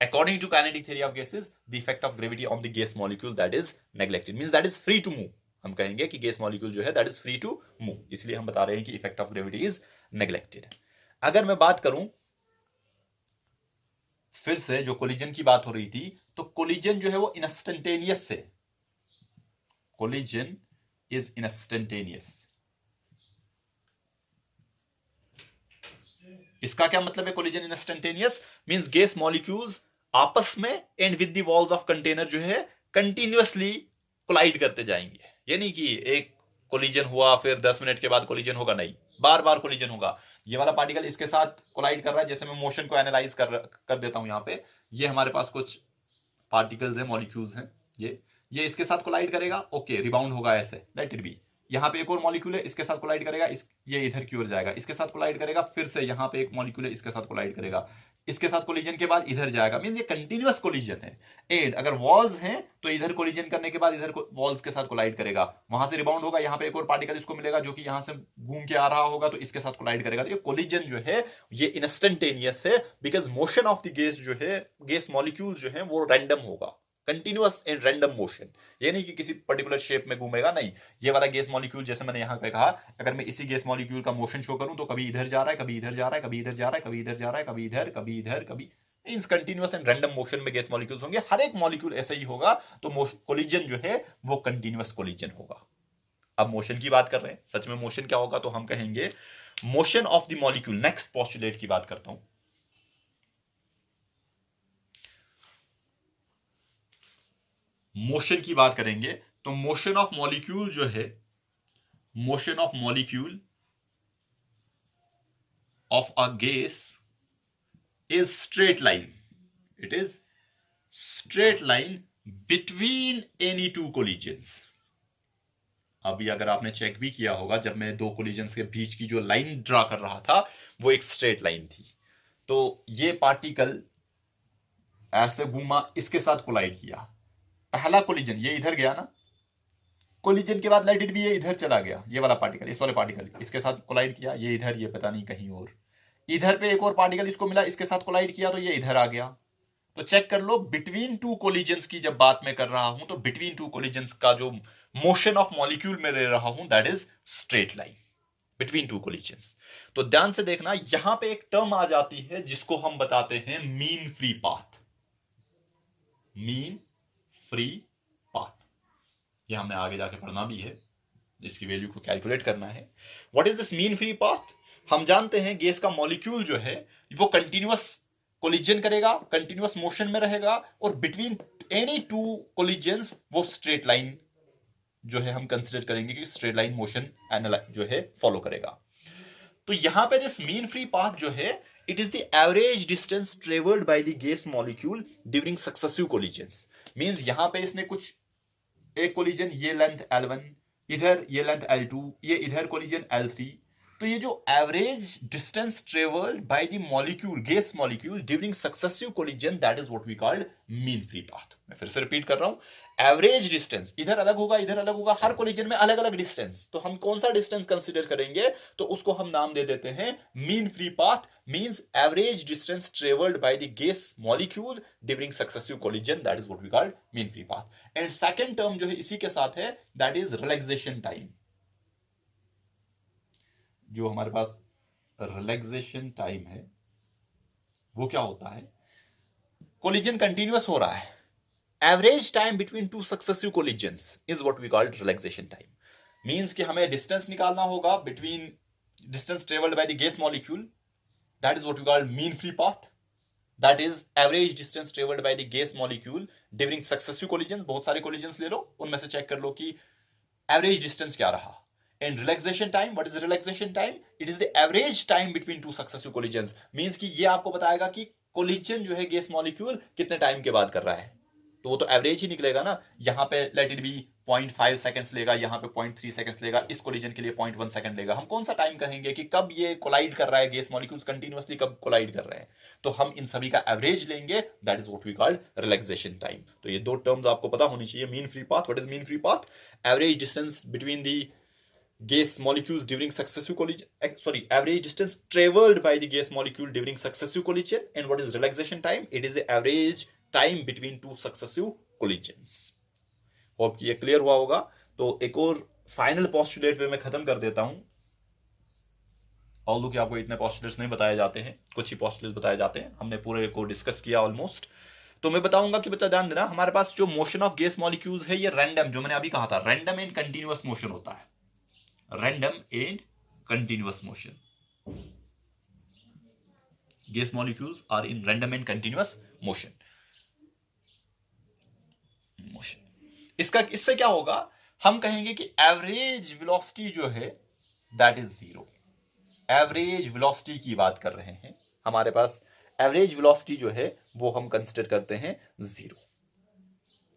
according to kinetic theory of gases, the effect of gravity on the gas molecule that is neglected, means that is free to move. हम कहेंगे कि गैस मॉलिक्यूल जो है that is free to move, इसलिए हम बता रहे हैं कि effect of gravity is neglected. अगर मैं बात करूं फिर से, जो कोलिजन की बात हो रही थी, तो कोलिजन जो है वो इंस्टेंटेनियस है। Collision is instantaneous. इसका क्या मतलब है collision instantaneous? Means gas molecules आपस में and with the walls of container जो है कंटिन्यूअसली कोलाइड करते जाएंगे। यानी कि एक कोलिजन हुआ फिर 10 मिनट के बाद कोलिजन होगा, नहीं, बार बार कोलिजन होगा। ये वाला पार्टिकल इसके साथ कोलाइड कर रहा है, जैसे मैं मोशन को एनालाइज कर देता हूं। यहां पे ये हमारे पास कुछ पार्टिकल्स हैं, मॉलिक्यूल्स हैं, ये इसके साथ कोलाइड करेगा, ओके, रिबाउंड होगा ऐसे, लेट इट बी। यहां पे एक और मॉलिक्यूल है, इसके साथ कोलाइड करेगा, ये इधर की ओर जाएगा, इसके साथ कोलाइड करेगा, फिर से यहां पे एक मॉलिक्यूल है, इसके साथ कोलाइड करेगा, इसके साथ कोलिजन के बाद इधर जाएगा। मींस ये कंटिन्यूअस कोलिजन है। एंड अगर वॉल्स हैं तो इधर कोलिजन करने के बाद इधर वॉल्स के साथ कोलाइड करेगा, वहां से रिबाउंड होगा, यहां पे एक और पार्टिकल इसको मिलेगा जो कि यहां से घूम के आ रहा होगा, तो इसके साथ कोलाइड करेगा। तो ये कोलिजन जो है ये इंस्टेंटेनियस है, because motion of the gas जो है, गैस मॉलिक्यूल जो है वो रैंडम होगा, कंटिन्यूअस एंड रैंडम मोशन। ये नहीं कि किसी पर्टिकुलर शेप में घूमेगा, नहीं। ये वाला गैस मॉलिक्यूल, जैसे मैंने यहां पे कहा, अगर मैं इसी गैस मॉलिक्यूल का मोशन शो करूं तो कभी इधर जा रहा है, कभी इधर जा रहा है, कभी इधर जा रहा है, कभी इधर जा रहा है, कभी इधर, कभी इधर, कभी इन कंटिन्यूअस एंड रैंडम मोशन में गैस मॉलिक्यूल्स होंगे। हर एक मॉलिक्यूल ऐसा ही होगा, तो कोलिजन जो है वो कंटिन्यूअस कोलिजन होगा। अब मोशन की बात कर रहे हैं, सच में मोशन क्या होगा? तो हम कहेंगे motion of the molecule. Next postulate की बात करता हूं। मोशन की बात करेंगे तो मोशन ऑफ मॉलिक्यूल जो है, motion of molecule of a gas is straight line. It is straight line between any two collisions. अभी अगर आपने चेक भी किया होगा, जब मैं दो कोलिजन्स के बीच की जो लाइन ड्रा कर रहा था वो एक स्ट्रेट लाइन थी। तो ये पार्टिकल ऐसे घूमा, इसके साथ कोलाइड किया, पहला कोलिजन ये इधर गया ना, कोलिजन के बाद लेट इट बी ये इधर चला गया, ये वाला पार्टिकल, इस वाले पार्टिकल इसके साथ कोलाइड किया, ये इधर, ये पता नहीं कहीं और, इधर पे एक और पार्टिकल इसको मिला, इसके साथ कोलाइड किया तो ये इधर आ गया। तो चेक कर लो, बिटवीन टू कोलिजन्स की जब बात मैं कर रहा हूं तो बिटवीन टू कोलिजन्स का जो मोशन ऑफ मॉलिक्यूल में ले रहा हूं that is straight line between two collisions. तो ध्यान से देखना, यहां पे एक टर्म आ जाती है जिसको हम बताते हैं mean free path. Mean free path, ये हमने आगे जाके पढ़ना भी है, इसकी वैल्यू को कैलकुलेट करना है। What is this mean free path? हम जानते हैं गैस का मॉलिक्यूल जो है वो कंटिन्यूअस कोलिजन करेगा, कंटिन्यूअस मोशन में रहेगा, और बिटवीन एनी टू कोलिजन्स वो स्ट्रेट लाइन जो है हम कंसिडर करेंगे कि स्ट्रेट लाइन मोशन जो है फॉलो करेगा। तो यहां पे दिस मीन फ्री पाथ जो है, it is the average distance travelled by the gas molecule during successive collisions. Means यहां पे इसने कुछ एक कोलिजन, ये लेंथ L1, इधर ये लेंथ L2, ये इधर कोलिजन L3, तो ये जो average distance travelled by the molecule, gas molecule during successive collision, that is what we called mean free path. मैं फिर से रिपीट कर रहा हूं, एवरेज डिस्टेंस, इधर अलग होगा इधर अलग होगा, हर कोलिजन में अलग अलग डिस्टेंस, तो हम कौन सा डिस्टेंस कंसीडर करेंगे, तो उसको हम नाम दे देते हैं mean free path, means average distance travelled by the gas molecule during successive collision, that is what we called mean free path. And second term जो है इसी के साथ है, दैट इज रिलैक्सेशन टाइम। जो हमारे पास रिलैक्सेशन टाइम है वो क्या होता है, कोलिजन कंटिन्यूअस हो रहा है, average time between two successive collisions is what we called relaxation time. Means कि हमें डिस्टेंस निकालना होगा between distance travelled by the gas molecule, that is what we called mean free path, that is average distance travelled by the gas molecule during successive collision. बहुत सारे collisions ले लो, उनमें से check कर लो कि एवरेज डिस्टेंस क्या रहा। And relaxation time, what is relaxation time? It is the average time between two successive collisions. Means कि ये आपको बताएगा कि collision जो है गैस मॉलिक्यूल कितने टाइम के बाद कर रहा है, तो वो तो एवरेज ही निकलेगा ना। यहाँ पे लेट इट बी 0.5 सेकंड्स लेगा, यहाँ पे 0.3 सेकंड्स लेगा, इस कोलिजन के लिए 0.1 सेकंड लेगा। हम कौन सा टाइम कहेंगे कि कब ये कोलाइड कर रहा है, गैस मॉलिक्यूल्स कंटिन्यूअसली कब कोलाइड कर रहे हैं, तो हम इन सभी का एवरेज लेंगे, that is what we called relaxation time. तो ये दो टर्म्स आपको पता होनी चाहिए, mean free path, what is mean free path, average distance between the gas molecules during successive collision, average distance traveled by the gas molecule during successive collision. And what is relaxation time? It is the average time between two successive collisions. Hope कि ये clear हुआ होगा। तो एक और final postulate पे मैं खत्म कर देता हूं, ऑल्दो कि आपको इतने पोस्टुलेट्स नहीं बताए जाते हैं, कुछ ही पोस्टुलेट्स बताए जाते हैं, हमने पूरे को डिस्कस किया ऑलमोस्ट। तो मैं बताऊंगा कि बच्चा ध्यान देना, हमारे पास जो मोशन ऑफ गैस मॉलिक्यूल्स है ये रैंडम, जो मैंने अभी कहा था, रैंडम एंड कंटिन्यूअस मोशन होता है, random and continuous motion. Gas molecules are in random and continuous motion. इससे क्या होगा, हम कहेंगे कि एवरेज वेलोसिटी जो है that is zero. Average velocity की बात कर रहे हैं, हमारे पास एवरेज वेलोसिटी जो है वो हम कंसिडर करते हैं जीरो।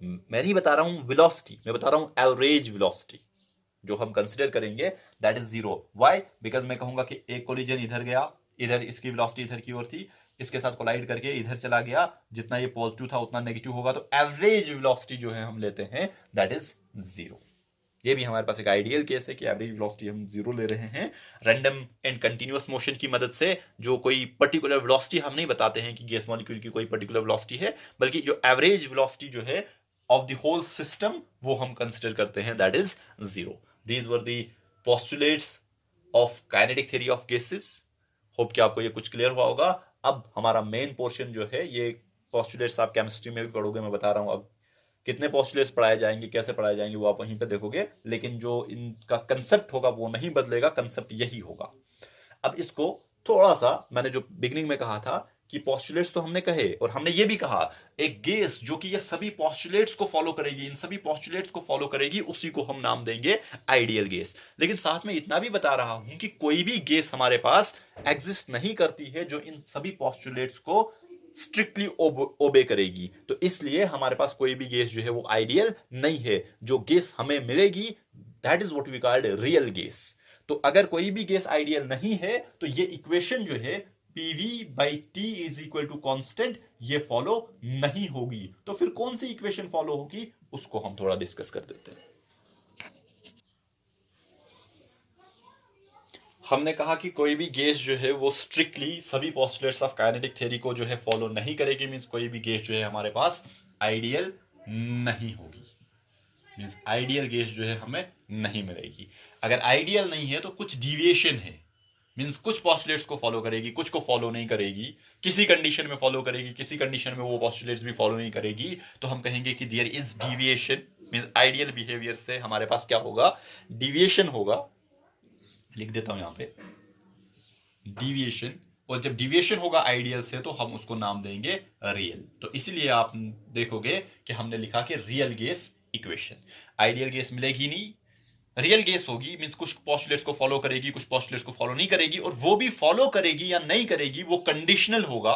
मैं नहीं बता रहा हूं वेलोसिटी, मैं बता रहा हूं एवरेज वेलोसिटी जो हम कंसिडर करेंगे that is zero. Why? Because मैं कहूंगा कि एक कोलिजन इधर गया, इधर इसकी वेलोसिटी इधर की ओर थी, इसके साथ कोलाइड करके इधर चला गया, जितना ये पॉजिटिव था उतना नेगेटिव होगा, तो एवरेज वेलोसिटी जो है हम लेते हैं दैट इज जीरो। ये भी हमारे पास एक आइडियल केस है कि एवरेज वेलोसिटी हम जीरो ले रहे हैं। रैंडम एंड कंटिन्यूअस मोशन की मदद से जो कोई पर्टिकुलर वेलोसिटी हम नहीं बताते हैं कि गैस मॉलिक्यूल की कोई पर्टिकुलर वेलोसिटी है, बल्कि जो एवरेज वेलोसिटी जो है ऑफ द होल सिस्टम वो हम कंसिडर करते हैं that is zero. These were the postulates of kinetic theory of gases. Hope कि आपको ये कुछ क्लियर हुआ होगा। अब हमारा मेन पोर्शन जो है, ये पोस्टुलेट्स आप केमिस्ट्री में भी पढ़ोगे, मैं बता रहा हूं अब कितने पोस्टुलेट्स पढ़ाए जाएंगे, कैसे पढ़ाए जाएंगे वो आप वहीं पे देखोगे, लेकिन जो इनका कंसेप्ट होगा वो नहीं बदलेगा, कंसेप्ट यही होगा। अब इसको थोड़ा सा, मैंने जो बिगिनिंग में कहा था कि पोस्टुलेट्स तो हमने कहे, और हमने ये भी कहा एक गैस जो कि ये सभी पोस्टुलेट्स को फॉलो करेगी, इन सभी पोस्टुलेट्स को फॉलो करेगी, उसी को हम नाम देंगे आइडियल गैस। लेकिन साथ में इतना भी बता रहा हूं कि कोई भी गैस हमारे पास एग्जिस्ट नहीं करती है जो इन सभी पोस्टुलेट्स को स्ट्रिक्टली ओबे करेगी। तो इसलिए हमारे पास कोई भी गैस जो है वो आइडियल नहीं है। जो गैस हमें मिलेगी that is what we called real gas. तो अगर कोई भी गैस आइडियल नहीं है तो ये इक्वेशन जो है PV by T is equal to constant, ये फॉलो नहीं होगी। तो फिर कौन सी इक्वेशन फॉलो होगी उसको हम थोड़ा डिस्कस कर देते हैं। हमने कहा कि कोई भी गैस जो है वो स्ट्रिक्टली सभी पोस्टुलेट्स ऑफ काइनेटिक थ्योरी को जो है फॉलो नहीं करेगी, मींस कोई भी गैस जो है हमारे पास आइडियल नहीं होगी, मींस आइडियल गैस जो है हमें नहीं मिलेगी। अगर आइडियल नहीं है तो कुछ डिविएशन है, मींस कुछ पोस्टुलेट्स को फॉलो करेगी, कुछ को फॉलो नहीं करेगी, किसी कंडीशन में फॉलो करेगी, किसी कंडीशन में वो पोस्टुलेट्स भी फॉलो नहीं करेगी, तो हम कहेंगे कि there is deviation, means ideal behaviour से हमारे पास क्या होगा, डिविएशन होगा। लिख देता हूं यहां पे डिविएशन, और जब डिविएशन होगा आइडियल से तो हम उसको नाम देंगे रियल। तो इसीलिए आप देखोगे कि हमने लिखा कि real gas equation. Ideal gas मिलेगी नहीं, रियल गैस होगी, मींस कुछ पोस्टुलेट्स को फॉलो करेगी, कुछ पोस्टुलेट्स को फॉलो नहीं करेगी, और वो भी फॉलो करेगी या नहीं करेगी वो कंडीशनल होगा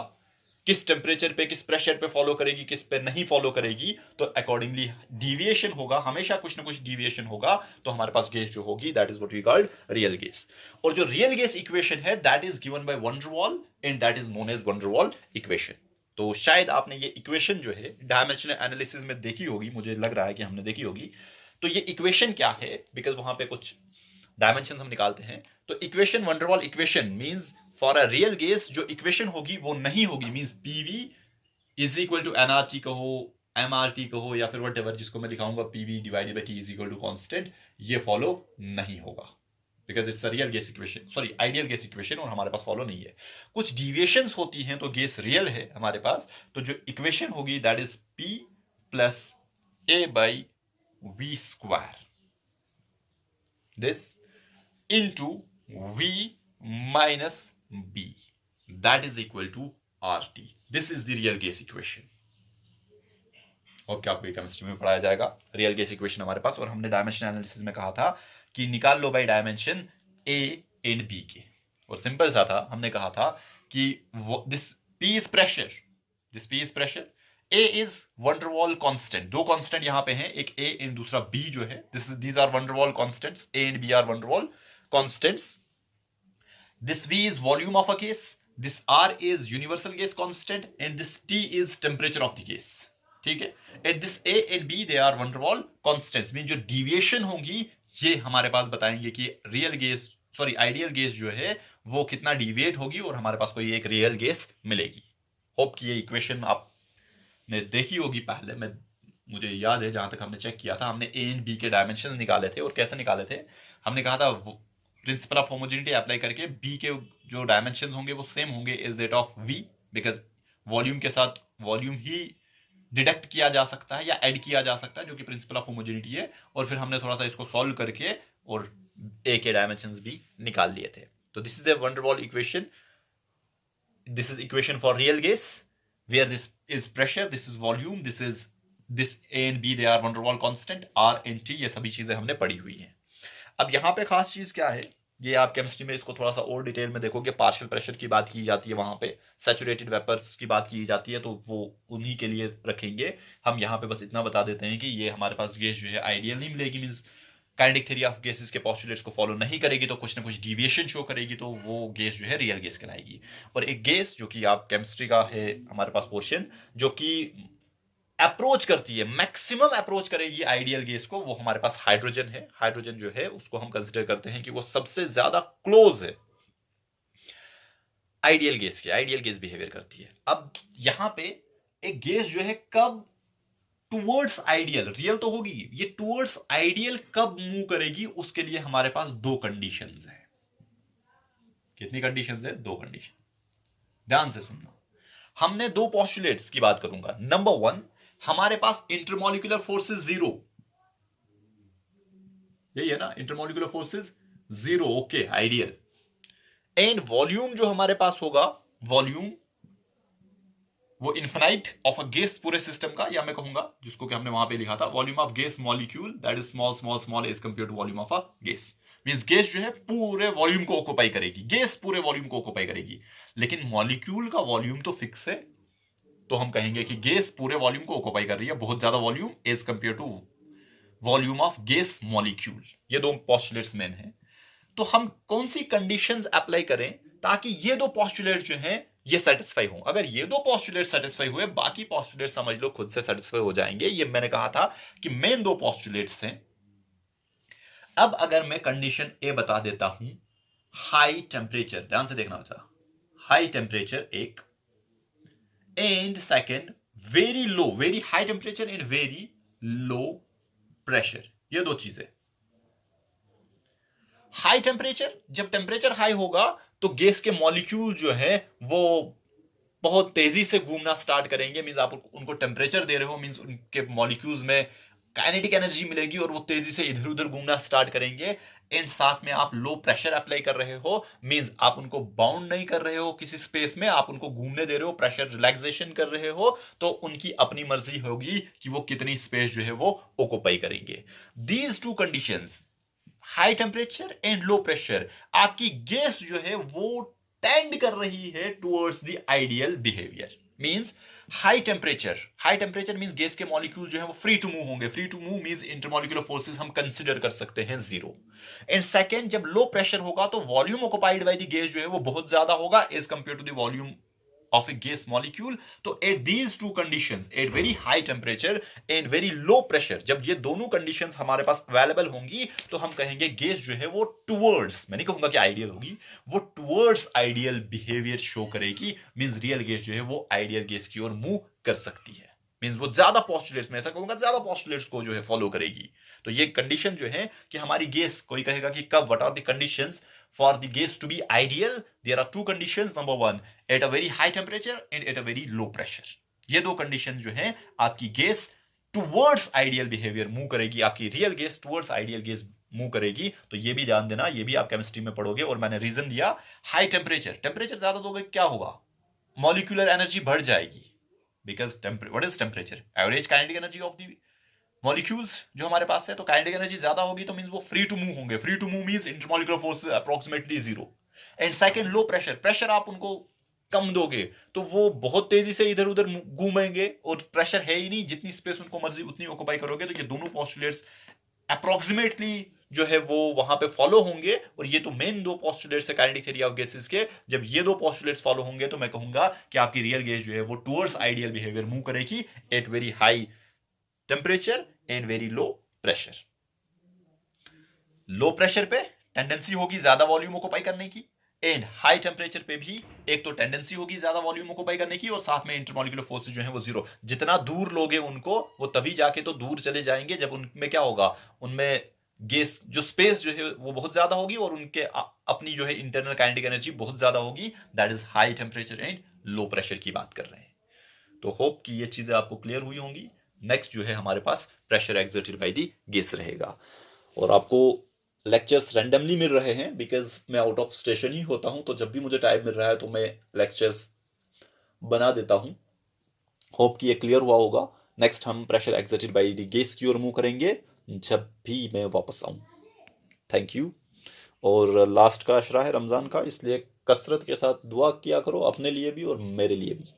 किस टेम्परेचर पे, किस प्रेशर पे फॉलो करेगी, किस पे नहीं फॉलो करेगी, तो अकॉर्डिंगली डिविएशन होगा, हमेशा कुछ ना कुछ डिविएशन होगा, तो हमारे पास गैस जो होगी that is what we called real gas. और जो रियल गैस इक्वेशन है that is given by van der Waals and that is known as van der Waals equation. तो शायद आपने ये इक्वेशन जो है डायमेंशनल एनालिसिस में देखी होगी, मुझे लग रहा है कि हमने देखी होगी। तो ये इक्वेशन क्या है, बिकॉज वहां पे कुछ डायमेंशन हम निकालते हैं। तो equation van der Waals equation means for a real gas जो इक्वेशन होगी वो नहीं होगी, मींस PV is equal to nRT कहो, एमआरटी कहो, या फिर वट एवर जिसको मैं दिखाऊंगा PV divided by T is equal to constant, ये फॉलो नहीं होगा because it's a real gas equation, sorry ideal gas equation, और हमारे पास फॉलो नहीं है। कुछ डिविएशंस होती हैं तो गैस रियल है हमारे पास, तो जो इक्वेशन होगी that is P plus A by V square, this into V minus B, that is equal to R T. This is the real gas equation. और क्या आपको केमिस्ट्री में पढ़ाया जाएगा रियल गैस इक्वेशन हमारे पास। और हमने डायमेंशन एनालिसिस में कहा था कि निकाल लो by dimension A and B के, और सिंपल सा था, हमने कहा था कि this P is pressure, this P is pressure, A is van der Waals constant, दो कांस्टेंट यहां पे हैं, एक ए एंड दूसरा बी जो है, these are van der Waals constants, A and B are van der Waals constants. This V is volume of a gas, this R is universal gas constant, and this T is temperature of the gas. ठीक है, and this A and B they are van der Waals constants, mean जो deviation होगी ये हमारे पास बताएंगे कि real gas, sorry ideal gas जो है वो कितना डिविएट होगी और हमारे पास कोई एक रियल गैस मिलेगी। होप कि ये इक्वेशन आपने देखी होगी पहले, मुझे याद है जहां तक हमने चेक किया था, हमने ए एंड बी के डायमेंशन निकाले थे। और कैसे निकाले थे, हमने कहा था प्रिंसिपल ऑफ होमोजेनिटी अप्लाई करके बी के जो डायमेंशन होंगे वो सेम होंगे is that of V, because volume के साथ वॉल्यूम ही डिडक्ट किया जा सकता है या ऐड किया जा सकता है, जो कि प्रिंसिपल ऑफ होमोजेनिटी है। और फिर हमने थोड़ा सा इसको सॉल्व करके और ए के डायमेंशंस भी निकाल लिए थे। तो this is the van der Waals equation, this is equation for real gas where this is pressure, this is volume, this A and B they are van der Waals constant, R and T, ये सभी चीजें हमने पढ़ी हुई हैं। अब यहां पे खास चीज क्या है, ये आप केमिस्ट्री में इसको थोड़ा सा और डिटेल में देखोगे, पार्शियल प्रेशर की बात की जाती है, वहां पे सैचुरेटेड वेपर्स की बात की जाती है, तो वो उन्हीं के लिए रखेंगे। हम यहाँ पे बस इतना बता देते हैं कि ये हमारे पास गैस जो है आइडियल नहीं मिलेगी, means kinetic theory of gases के पोस्टुलेट्स को फॉलो नहीं करेगी, तो कुछ ना कुछ डिविएशन शो करेगी, तो वो गैस जो है रियल गैस कहलाएगी। और एक गैस जो कि आप केमिस्ट्री का है हमारे पास पोर्शन, जो कि अप्रोच करती है, मैक्सिमम अप्रोच करेगी आइडियल गैस को, वो हमारे पास हाइड्रोजन है। हाइड्रोजन जो है उसको हम कंसिडर करते हैं कि वो सबसे ज्यादा क्लोज है आइडियल गैस के, आइडियल गैस बिहेवियर करती है। अब यहां पे एक गैस जो है कब टुवर्ड्स आइडियल, रियल तो होगी, ये टुवर्ड्स आइडियल कब मूव करेगी, उसके लिए हमारे पास दो कंडीशंस हैं। कितनी कंडीशंस है? दो कंडीशन। ध्यान से सुनना, हमने दो पोस्टुलेट्स की बात करूंगा। नंबर वन, हमारे पास इंटरमोलिकुलर फोर्सेस जीरो, यही है ना, intermolecular forces zero, okay ideal. And volume जो हमारे पास होगा, वॉल्यूम वो इन्फिनाइट ऑफ अ गैस पूरे सिस्टम का, या मैं कहूंगा जिसको कि हमने वहां पे लिखा था, volume of gas molecule that is small small small as compare to volume of a gas. Means gas जो है पूरे वॉल्यूम को ऑक्यूपाई करेगी, गैस पूरे वॉल्यूम को ऑक्यूपाई करेगी, लेकिन मॉलिक्यूल का वॉल्यूम तो फिक्स है, तो हम कहेंगे कि गैस पूरे वॉल्यूम को ऑक्यूपाई कर रही है, बहुत ज्यादा volume as compare to volume of gas molecule. ये दो पोस्टुलेट्स मेन हैं। तो हम कौन सी कंडीशंस अप्लाई करें ताकि ये दो पोस्टुलेट जो हैं ये सेटिस्फाई हो? अगर ये दो पोस्टुलेट सेटिस्फाई हुए, बाकी पोस्टुलेट समझ लो खुद से सेटिस्फाई हो जाएंगे। ये मैंने कहा था कि मेन दो पोस्टुलेट्स हैं। अब अगर मैं कंडीशन ए बता देता हूं, हाई टेम्परेचर, ध्यान से देखना होता, हाई टेम्परेचर एक, and second very low, very high temperature and very low pressure, ये दो चीजें। हाई टेम्परेचर, जब टेम्परेचर हाई होगा तो गैस के मॉलिक्यूल जो है वो बहुत तेजी से घूमना स्टार्ट करेंगे। मींस आप उनको टेम्परेचर दे रहे हो, मींस उनके मॉलिक्यूल्स में काइनेटिक एनर्जी मिलेगी और वो तेजी से इधर उधर घूमना स्टार्ट करेंगे। एंड साथ में आप लो प्रेशर अप्लाई कर रहे हो, मींस आप उनको बाउंड नहीं कर रहे हो किसी स्पेस में, आप उनको घूमने दे रहे हो, प्रेशर रिलैक्सेशन कर रहे हो, तो उनकी अपनी मर्जी होगी कि वो कितनी स्पेस जो है वो ऑक्यूपाई करेंगे। These two conditions, high temperature and low pressure, आपकी गैस जो है वो टेंड कर रही है towards the ideal behaviour. Means high temperature means gas के मॉलिक्यूल जो है वो फ्री टू मूव होंगे। Free to move means intermolecular forces हम कंसीडर कर सकते हैं 0। एंड सेकंड, जब लो प्रेशर होगा तो volume occupied by the gas जो है वो बहुत ज्यादा होगा as compare to the volume of a gas molecule। तो at these two conditions, at very high temperature and very low pressure, जब ये दोनों conditions हमारे पास अवेलेबल होंगी तो हम कहेंगे गैस जो है वो टुवर्ड्स, मैं नहीं कहूंगा कि आइडियल होगी, वो टुवर्ड्स आइडियल बिहेवियर शो करेगी। मींस रियल गैस जो है वो आइडियल गैस की ओर मूव कर सकती है। मींस वो ज्यादा पोस्टुलेट्स, में ऐसा कहूंगा ज्यादा पोस्टुलेट्स को जो है फॉलो करेगी। तो ये कंडीशन जो है कि हमारी गैस, कोई कहेगा कि कब, what are the conditions for the gas to be ideal? There are two conditions. Number one, at a very high temperature and at a very low pressure. ये दो कंडीशन जो है आपकी gas towards ideal behaviour move करेगी, आपकी real gas towards ideal gas move करेगी। तो ये भी ध्यान देना, ये भी आप केमिस्ट्री में पढ़ोगे। और मैंने रीजन दिया, हाई टेम्परेचर ज्यादा दोगे क्या होगा, मॉलिक्यूलर एनर्जी बढ़ जाएगी। Because what is temperature? Average kinetic energy of the molecules जो हमारे पास है। तो काइनेटिक एनर्जी ज्यादा होगी तो मींस वो फ्री टू मूव होंगे। Free to move means intermolecular force approximately 0। And second, low pressure आप उनको कम दोगे तो वो बहुत तेजी से इधर उधर घूमेंगे और प्रेशर है ही नहीं, जितनी स्पेस उनको मर्जी उतनी ऑक्युपाई करोगे। तो ये दोनों पोस्टुलेट्स अप्रोक्सीमेटली जो है वो वहां पे फॉलो होंगे। और ये तो मेन दो पोस्टुलेट्स है काइनेटिक थ्योरी ऑफ गैसेस के। जब ये दो पोस्टुलेट्स फॉलो होंगे तो मैं कहूंगा कि आपकी रियल गैस जो है वो टुवर्ड्स आइडियल बिहेवियर मूव करेगी at very high temperature and very low pressure. Low pressure पे टेंडेंसी होगी ज्यादा वॉल्यूम ऑक्युपाई करने की, एंड हाई टेम्परेचर पे भी एक तो टेंडेंसी होगी ज्यादा वॉल्यूम ऑक्युपाई करने की, और साथ में इंटरमॉलिक्यूलर फोर्सेस जो है वो 0। जितना दूर लोगे उनको, वो तभी जाके तो दूर चले जाएंगे जब उनमें क्या होगा, उनमें गैस जो स्पेस जो है वो बहुत ज्यादा होगी और उनके अपनी जो है इंटरनल काइनेटिक एनर्जी बहुत ज्यादा होगी। That is high temperature and low pressure की बात कर रहे हैं। तो होप कि ये चीजें आपको क्लियर हुई होंगी। नेक्स्ट जो है हमारे पास pressure exerted by the gas रहेगा। और आपको लेक्चर्स रैंडमली मिल रहे हैं बिकॉज मैं आउट ऑफ स्टेशन ही होता हूं, तो जब भी मुझे टाइम मिल रहा है तो मैं लेक्चर्स बना देता हूं। होप कि ये क्लियर हुआ होगा। नेक्स्ट हम pressure exerted by the gas की ओर मूव करेंगे जब भी मैं वापस आऊं। Thank you. और लास्ट का अशरा है रमजान का, इसलिए कसरत के साथ दुआ किया करो अपने लिए भी और मेरे लिए भी।